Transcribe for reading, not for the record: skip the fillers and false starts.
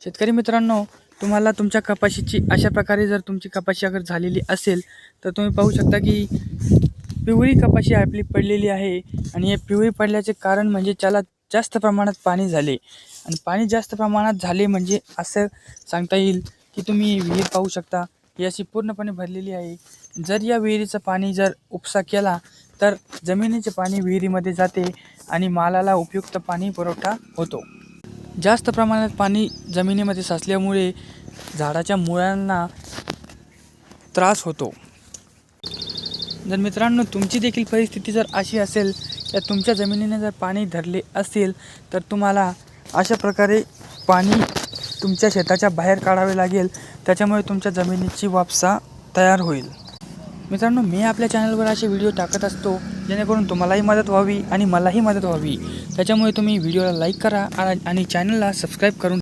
शेतकरी मित्रांनो, तुम्हाला तुमच्या कपाशीची अशा प्रकारे जर तुमची कपाशी अगर झालेली असेल तर तुम्ही पाहू शकता की पिवळी कपाशी आपली पडलेली आहे. आणि हे पिवळी पडल्याचे कारण म्हणजे त्याला जास्त प्रमाणात पाणी झाले. आणि पाणी जास्त प्रमाणात झाले म्हणजे असं सांगता येईल की तुम्ही विहीर पाहू शकता, ही अशी पूर्णपणे भरलेली आहे. जर या विहिरीचं पाणी जर उपसा केला तर जमिनीचे पाणी विहिरीमध्ये जाते आणि मालाला उपयुक्त पाणी पुरवठा होतो. जास्त प्रमाणात पाणी जमिनीमध्ये साचल्यामुळे झाडाच्या मुळांना त्रास होतो. जर मित्रांनो तुमची देखील परिस्थिती जर अशी असेल तर तुमच्या जमिनीने जर पाणी धरले असेल तर तुम्हाला अशा प्रकारे पाणी तुमच्या शेताच्या बाहेर काढावे लागेल. त्याच्यामुळे तुमच्या जमिनीची वापसा तयार होईल. मित्रांनो, मी आपल्या चॅनलवर असे व्हिडिओ टाकत असतो जेणेकरून तुम्हालाही मदत व्हावी आणि मलाही मदत व्हावी. त्याच्यामुळे तुम्ही व्हिडिओला लाईक करा आणि चॅनलला सबस्क्राईब करून